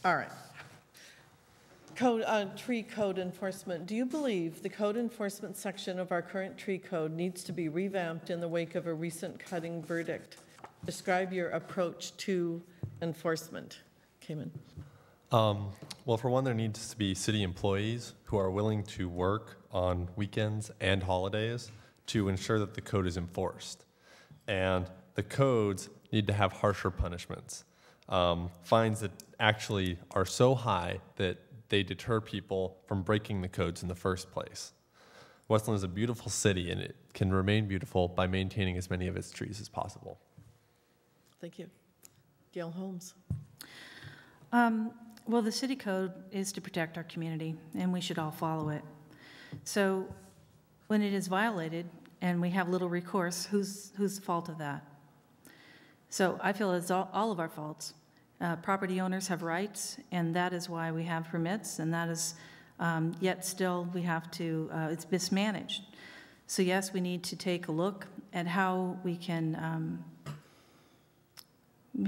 All right. Tree code enforcement. Do you believe the code enforcement section of our current tree code needs to be revamped in the wake of a recent cutting verdict? Describe your approach to enforcement. Cayman. Well, for one, there needs to be city employees who are willing to work on weekends and holidays to ensure that the code is enforced. And the codes need to have harsher punishments. Fines that actually are so high that they deter people from breaking the codes in the first place. Westland is a beautiful city, and it can remain beautiful by maintaining as many of its trees as possible. Thank you. Gail Holmes. Well, the city code is to protect our community, and we should all follow it. So when it is violated and we have little recourse, whose fault of that? So I feel it's all of our faults. Property owners have rights, and that is why we have permits, and that is, yet still we have to, it's mismanaged. So yes, we need to take a look at how we can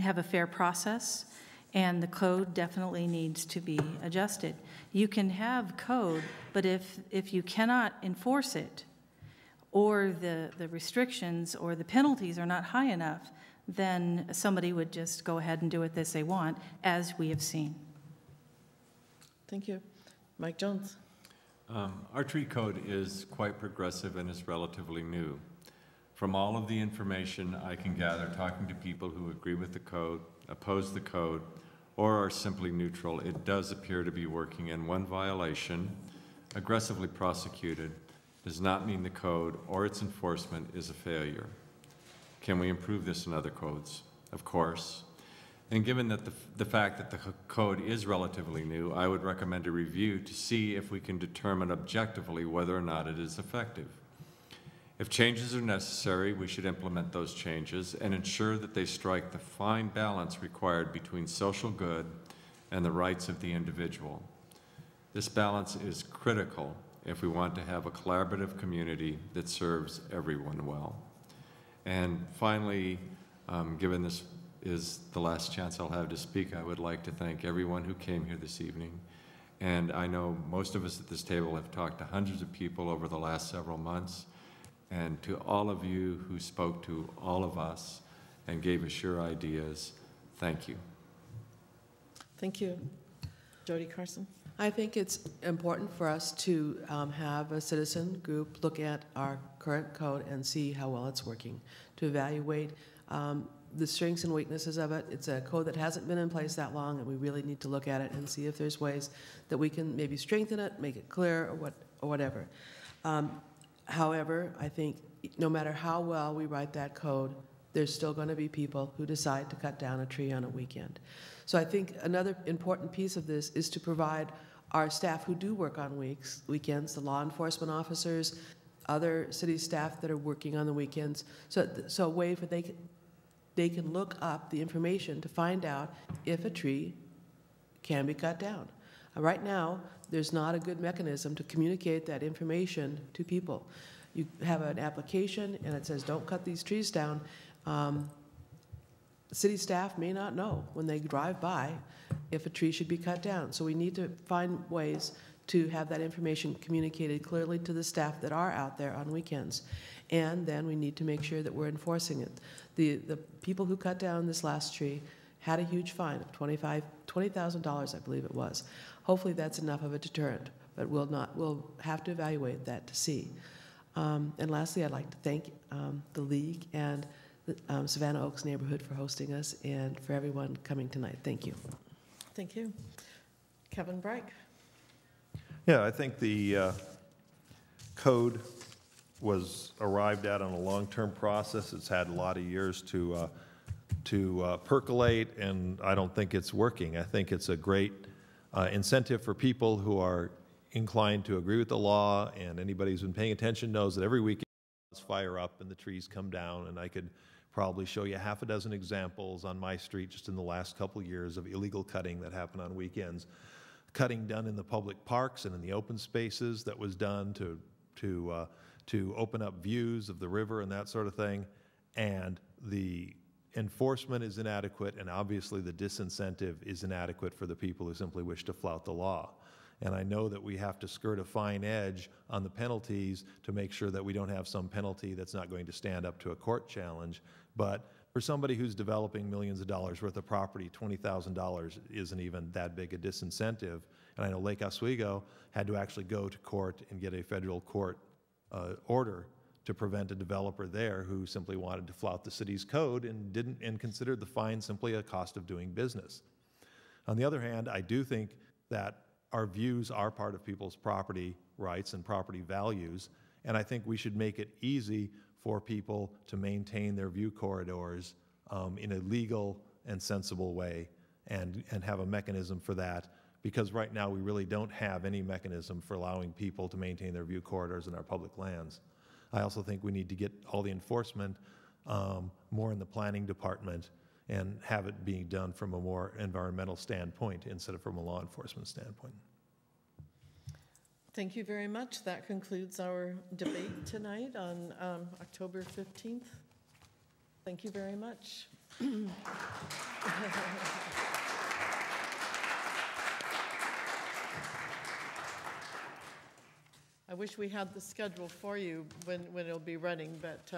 have a fair process, and the code definitely needs to be adjusted. You can have code, but if you cannot enforce it, or the restrictions or the penalties are not high enough, then somebody would just go ahead and do it as they want, as we have seen. Thank you. Mike Jones. Our tree code is quite progressive and is relatively new. From all of the information I can gather talking to people who agree with the code, oppose the code, or are simply neutral, it does appear to be working, and one violation, aggressively prosecuted, does not mean the code or its enforcement is a failure. Can we improve this in other codes? Of course. And given that the fact that the code is relatively new, I would recommend a review to see if we can determine objectively whether or not it is effective. If changes are necessary, we should implement those changes and ensure that they strike the fine balance required between social good and the rights of the individual. This balance is critical if we want to have a collaborative community that serves everyone well. And finally, given this is the last chance I'll have to speak, I would like to thank everyone who came here this evening. And I know most of us at this table have talked to hundreds of people over the last several months. And to all of you who spoke to all of us and gave us your ideas, thank you. Thank you. Jody Carson. I think it's important for us to have a citizen group look at our current code and see how well it's working, to evaluate the strengths and weaknesses of it. It's a code that hasn't been in place that long, and we really need to look at it and see if there's ways that we can maybe strengthen it, make it clear, or whatever. However, I think no matter how well we write that code, there's still going to be people who decide to cut down a tree on a weekend. So I think another important piece of this is to provide our staff who do work on weekends, the law enforcement officers, other city staff that are working on the weekends, so a way for they can look up the information to find out if a tree can be cut down. Right now, there's not a good mechanism to communicate that information to people. You have an application and it says, don't cut these trees down. City staff may not know when they drive by if a tree should be cut down. So we need to find ways to have that information communicated clearly to the staff that are out there on weekends. And then we need to make sure that we're enforcing it. The people who cut down this last tree had a huge fine of $20,000, I believe it was. Hopefully that's enough of a deterrent, but we'll have to evaluate that to see. And lastly, I'd like to thank the League and the Savannah Oaks neighborhood for hosting us and for everyone coming tonight. Thank you. Thank you. Kevin Breik. Yeah, I think the code was arrived at on a long-term process. It's had a lot of years to percolate, and I don't think it's working. I think it's a great incentive for people who are inclined to agree with the law, and anybody who's been paying attention knows that every weekend fire up and the trees come down, and I could probably show you half a dozen examples on my street just in the last couple of years of illegal cutting that happened on weekends. Cutting done in the public parks and in the open spaces that was done to open up views of the river and that sort of thing. And the enforcement is inadequate, and obviously the disincentive is inadequate for the people who simply wish to flout the law. And I know that we have to skirt a fine edge on the penalties to make sure that we don't have some penalty that's not going to stand up to a court challenge. But for somebody who's developing millions of dollars worth of property, $20,000 isn't even that big a disincentive. And I know Lake Oswego had to actually go to court and get a federal court order to prevent a developer there who simply wanted to flout the city's code and considered the fine simply a cost of doing business. On the other hand, I do think that our views are part of people's property rights and property values, and I think we should make it easy for people to maintain their view corridors in a legal and sensible way and have a mechanism for that, because right now we really don't have any mechanism for allowing people to maintain their view corridors in our public lands. I also think we need to get all the enforcement more in the planning department and have it being done from a more environmental standpoint instead of from a law enforcement standpoint. Thank you very much. That concludes our debate tonight on October 15th. Thank you very much. I wish we had the schedule for you when it'll be running, but